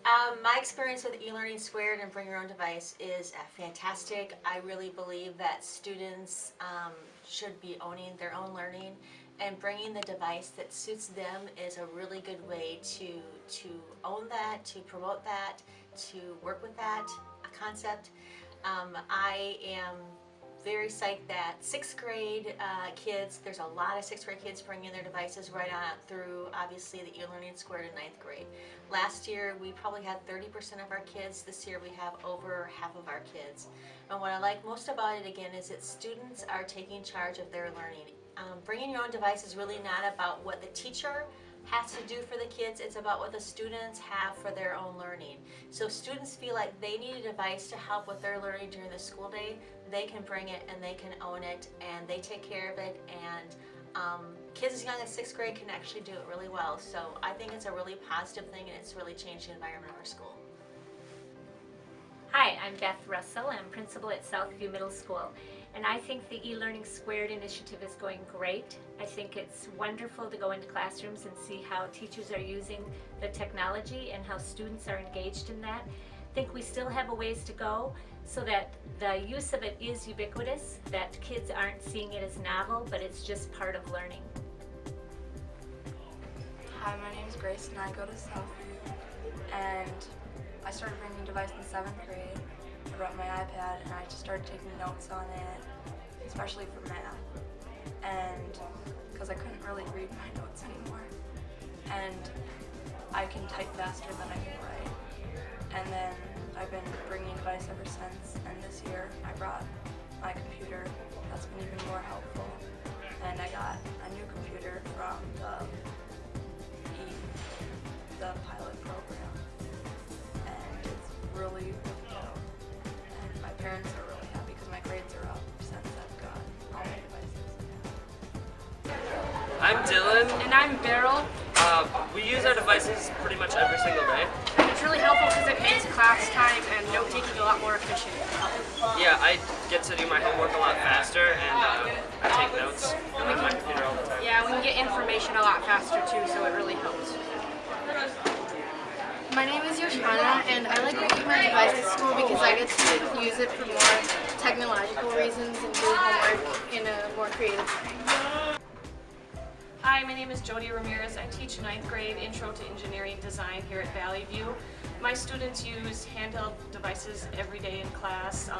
My experience with eLearning2 and Bring Your Own Device is fantastic. I really believe that students should be owning their own learning, and bringing the device that suits them is a really good way to own that, to promote that, to work with that concept. I am very psyched that 6th grade kids, there's a lot of 6th grade kids bringing their devices right on through, obviously, the eLearning2 in 9th grade. Last year we probably had 30% of our kids. This year we have over half of our kids. And what I like most about it, again, is that students are taking charge of their learning. Bringing your own device is really not about what the teacher has to do for the kids, it's about what the students have for their own learning. So if students feel like they need a device to help with their learning during the school day, they can bring it and they can own it and they take care of it, and kids as young as 6th grade can actually do it really well. So I think it's a really positive thing, and it's really changed the environment of our school. Hi, I'm Beth Russell. I'm principal at Southview Middle School, and I think the eLearning2 initiative is going great. I think it's wonderful to go into classrooms and see how teachers are using the technology and how students are engaged in that. I think we still have a ways to go so that the use of it is ubiquitous, that kids aren't seeing it as novel, but it's just part of learning. Hi, my name is Grace and I go to Southview, and I started bringing a device in 7th grade. I brought my iPad and I just started taking notes on it, especially for math, and because I couldn't really read my notes anymore. And I can type faster than I can write. And then I've been bringing a device ever since, and this year I brought my computer. That's been even more helpful. And I got a new computer from the pilot program, and it's really good. And my parents are really happy because my grades are up since I've got all my devices. I'm Dylan. And I'm Beryl. We use our devices pretty much every single day. It's really helpful because it makes class time and note-taking a lot more efficient. Yeah, I get to do my homework a lot faster, and I take notes on my computer all the time. Yeah, we can get information a lot faster too, so it really helps. My name is Yoshana, and I like bringing my device to school because I get to use it for more technological reasons and do homework in a more creative way. Hi, my name is Jody Ramirez. I teach 9th grade Intro to Engineering Design here at Valley View. My students use handheld devices every day in class.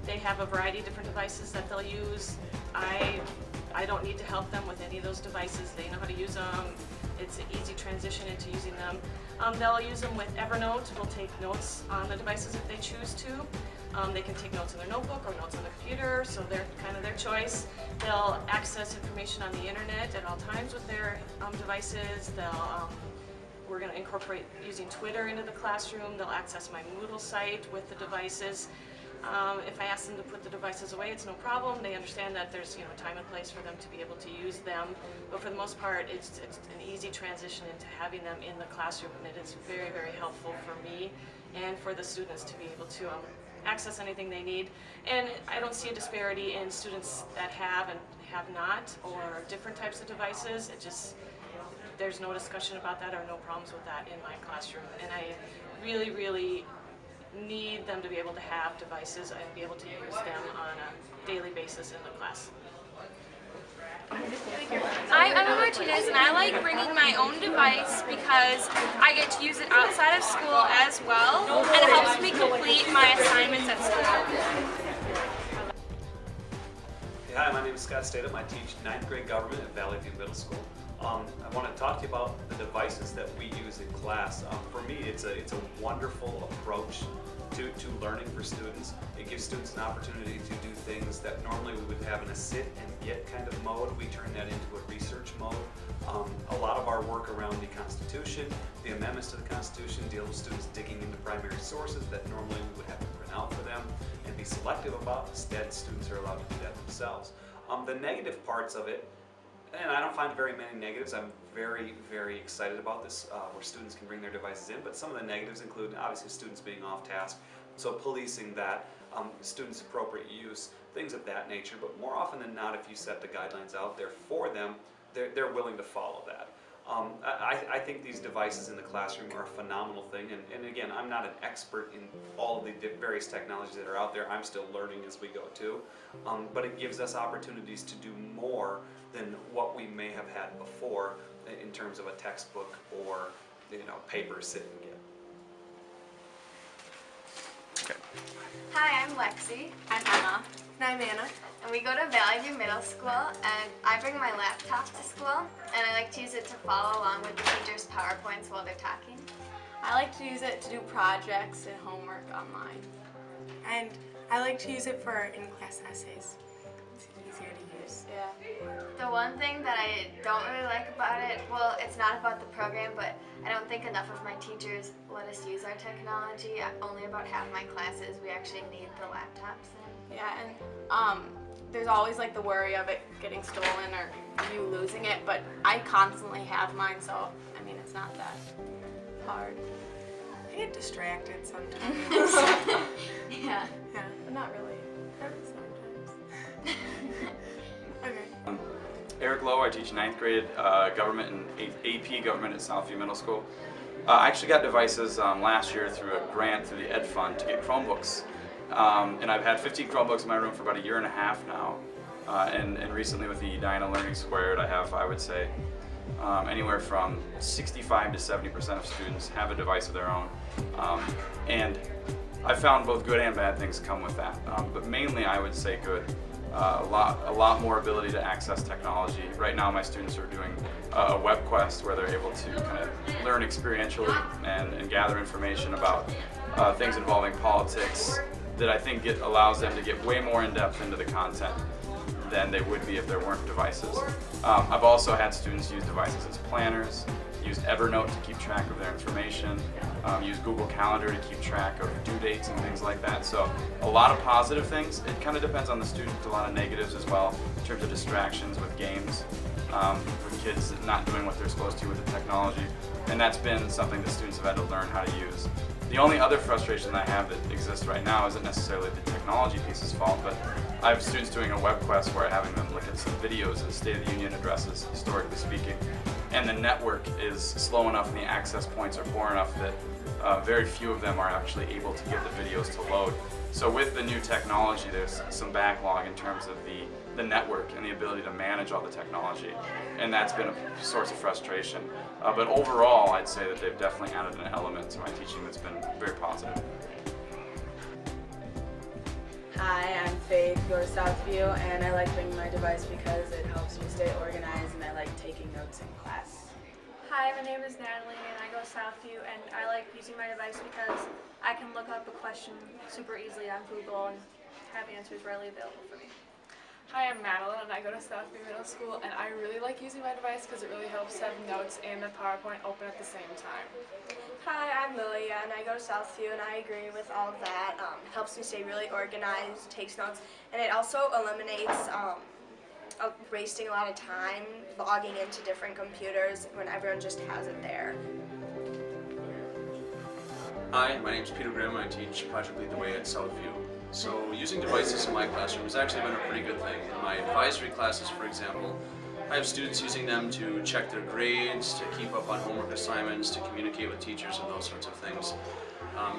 They have a variety of different devices that they'll use. I don't need to help them with any of those devices. They know how to use them. It's an easy transition into using them. They'll use them with Evernote. We'll take notes on the devices if they choose to. They can take notes in their notebook or notes on the computer, so they're kind of their choice. They'll access information on the internet at all times with their devices. We're going to incorporate using Twitter into the classroom. They'll access my Moodle site with the devices. If I ask them to put the devices away, it's no problem. They understand that there's time and place for them to be able to use them. But for the most part, it's an easy transition into having them in the classroom, and it is very, very helpful for me and for the students to be able to access anything they need. And I don't see a disparity in students that have and have not, or different types of devices. There's no discussion about that or no problems with that in my classroom. And I really, really need them to be able to have devices and be able to use them on a daily basis in the class. I'm Emma Martinez, and I like bringing my own device because I get to use it outside of school as well, and it helps me complete my assignments at school. Hey, hi, my name is Scott Statham. I teach 9th grade government at Valley View Middle School. I want to talk to you about the devices that we use in class. For me, it's a wonderful approach to learning for students. It gives students an opportunity to do things that normally we would have in a sit and get kind of mode. We turn that into a research mode. A lot of our work around the Constitution, the amendments to the Constitution, deal with students digging into primary sources that normally we would have to print out for them and be selective about. Instead, students are allowed to do that themselves. The negative parts of it, and I don't find very many negatives. I'm very, very excited about this, where students can bring their devices in, but some of the negatives include obviously students being off task, so policing that, students' appropriate use, things of that nature. But more often than not, if you set the guidelines out there for them, they're willing to follow that. I think these devices in the classroom are a phenomenal thing, and again, I'm not an expert in all of the various technologies that are out there. I'm still learning as we go too, but it gives us opportunities to do more than what we may have had before in terms of a textbook or paper sitting again. Hi, I'm Lexi. I'm Emma. And I'm Anna. And we go to Valley View Middle School, and I bring my laptop to school, and I like to use it to follow along with the teachers' PowerPoints while they're talking. I like to use it to do projects and homework online. And I like to use it for in-class essays. It's easier to use. Yeah. The one thing that I don't really like about it, well, it's not about the program, but I don't think enough of my teachers let us use our technology. Only about half my classes we actually need the laptops in. Yeah, and there's always like the worry of it getting stolen or you losing it, but I constantly have mine, so I mean it's not that hard. I get distracted sometimes. Yeah. Yeah, but not really. Sometimes. Okay. Eric Lowe, I teach 9th grade government and AP government at Southview Middle School. I actually got devices last year through a grant through the Ed Fund to get Chromebooks. And I've had 15 Chromebooks in my room for about a year and a half now. And recently with the eLearning2, I have, I would say, anywhere from 65 to 70% of students have a device of their own. And I found both good and bad things come with that. But mainly I would say good. A lot more ability to access technology. Right now my students are doing a web quest where they're able to kind of learn experientially and gather information about things involving politics that I think allows them to get way more in depth into the content than they would be if there weren't devices. I've also had students use devices as planners, use Evernote to keep track of their information, use Google Calendar to keep track of due dates and things like that. So a lot of positive things. It kind of depends on the student, a lot of negatives as well in terms of distractions with games, with kids not doing what they're supposed to with the technology. And that's been something that students have had to learn how to use. The only other frustration that I have that exists right now isn't necessarily the technology piece's fault, but I have students doing a web quest where I'm having them look at some videos of State of the Union addresses, historically speaking, and the network is slow enough and the access points are poor enough that very few of them are actually able to get the videos to load. So with the new technology, there's some backlog in terms of the network and the ability to manage all the technology, and that's been a source of frustration. But overall, I'd say that they've definitely added an element to my teaching that's been very positive. Hi, I'm Faith, go to Southview, and I like bringing my device because it helps me stay organized and I like taking notes in class. Hi, my name is Natalie and I go to Southview, and I like using my device because I can look up a question super easily on Google and have answers readily available for me. Hi, I'm Madeline and I go to Southview Middle School, and I really like using my device because it really helps have notes and the PowerPoint open at the same time. Hi, I'm Lilia and I go to Southview, and I agree with all of that. It helps me stay really organized, takes notes, and it also eliminates wasting a lot of time logging into different computers when everyone just has it there. Hi, my name is Peter Grimm. I teach Project Lead the Way at Southview. So using devices in my classroom has actually been a pretty good thing. In my advisory classes, for example, I have students using them to check their grades, to keep up on homework assignments, to communicate with teachers and those sorts of things.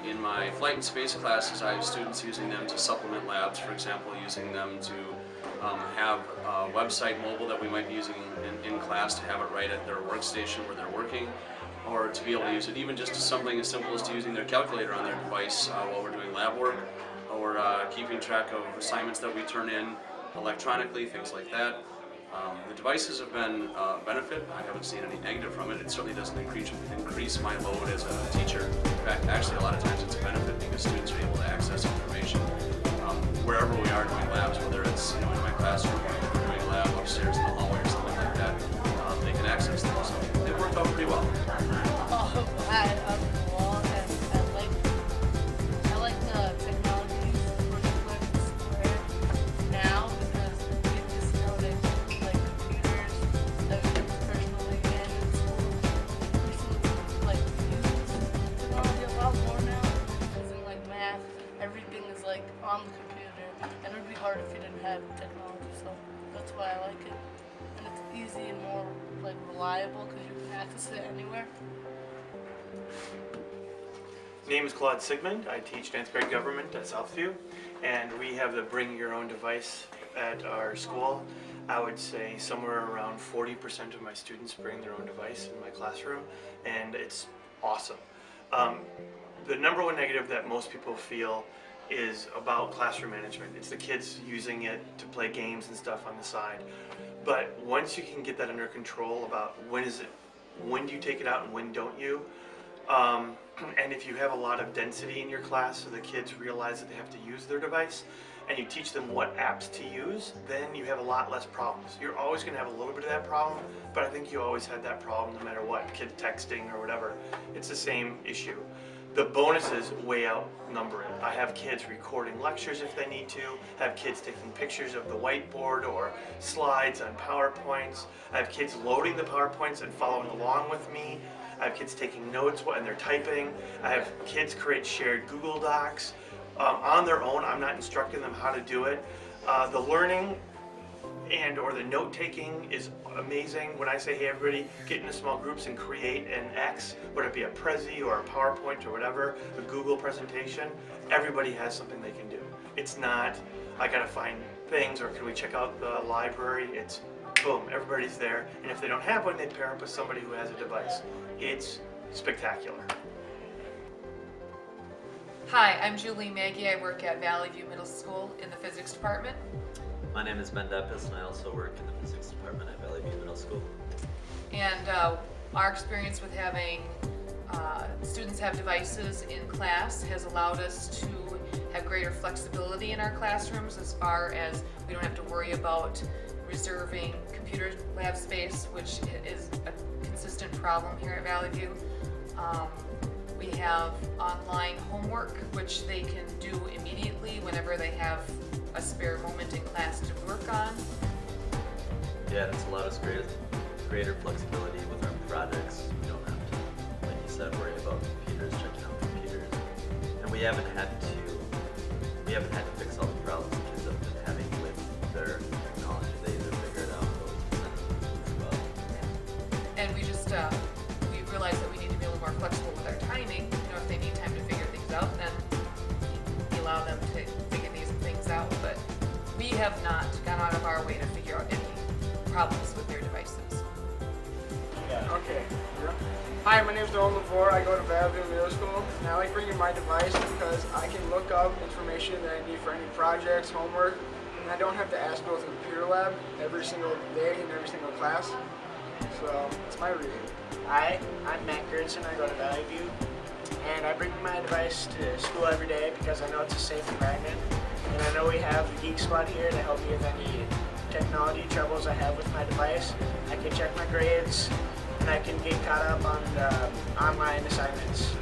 In my flight and space classes, I have students using them to supplement labs, for example, using them to have a website mobile that we might be using in class to have it right at their workstation where they're working, or to be able to use it even just to something as simple as to using their calculator on their device while we're doing lab work, or keeping track of assignments that we turn in electronically, things like that. The devices have been a benefit. I haven't seen any negative from it. It certainly doesn't increase my load as a teacher. In fact, actually a lot of times it's a benefit because students are able to access information wherever we are doing labs, whether it's in my classroom or we're doing a lab upstairs in the hallway or something like that. They can access things. So it worked out pretty well. I like the technology now because we get to know that like computers that we personally and in school like use technology a lot more now. Because in like math, everything is like on the computer, and it would be hard if you didn't have technology. So that's why I like it. and it's easy and more like reliable because you can access it anywhere. Name is Claude Sigmund. I teach 9th grade government at Southview, and we have the bring your own device at our school. I would say somewhere around 40% of my students bring their own device in my classroom, and it's awesome. The number one negative that most people feel is about classroom management. It's the kids using it to play games and stuff on the side. But once you can get that under control about when do you take it out and when don't you, and if you have a lot of density in your class so the kids realize that they have to use their device, and you teach them what apps to use, then you have a lot less problems. You're always going to have a little bit of that problem, but I think you always had that problem no matter what, kids texting or whatever. It's the same issue. The bonuses way outnumber it. I have kids recording lectures if they need to, have kids taking pictures of the whiteboard or slides on PowerPoints. I have kids loading the PowerPoints and following along with me. I have kids taking notes when they're typing. I have kids create shared Google Docs on their own. I'm not instructing them how to do it. The learning or the note-taking is amazing. When I say, hey, everybody, get into small groups and create an X, whether it be a Prezi or a PowerPoint or whatever, a Google presentation, everybody has something they can do. It's not, I gotta find things, or can we check out the library? It's boom, everybody's there. And if they don't have one, they pair up with somebody who has a device. It's spectacular. Hi, I'm Julie Maggie. I work at Valley View Middle School in the physics department. My name is Ben Deppis, and I also work in the physics department at Valley View Middle School. And our experience with having students have devices in class has allowed us to have greater flexibility in our classrooms, as far as we don't have to worry about reserving computer lab space, which is a consistent problem here at Valley View. We have online homework, which they can do immediately whenever they have a spare moment in class to work on. Yeah, it's allowed us greater flexibility with our projects. We don't have to, like you said, worry about computers, checking out computers. And we haven't had to fix all the problems the kids have been having with their technology. They either figure it out or send it as well. And we just, we realized that we need to be a little more flexible with our timing. You know, if they need time to figure things out, then we allow them to figure these things out. But we have not gone out of our way to figure out any problems with their devices. Okay. Hi, my name is Nolan Lavore. I go to Valley View Middle School, and I like bringing my device because I can look up information that I need for any projects, homework, and I don't have to ask to go to the computer lab every single day in every single class. So, it's my reason. Hi, I'm Matt Gertson. I go to Valley View, and I bring my device to school every day because I know it's a safe environment, and I know we have the Geek Squad here to help me with any technology troubles I have with my device. I can check my grades, and I can get caught up on the online assignments.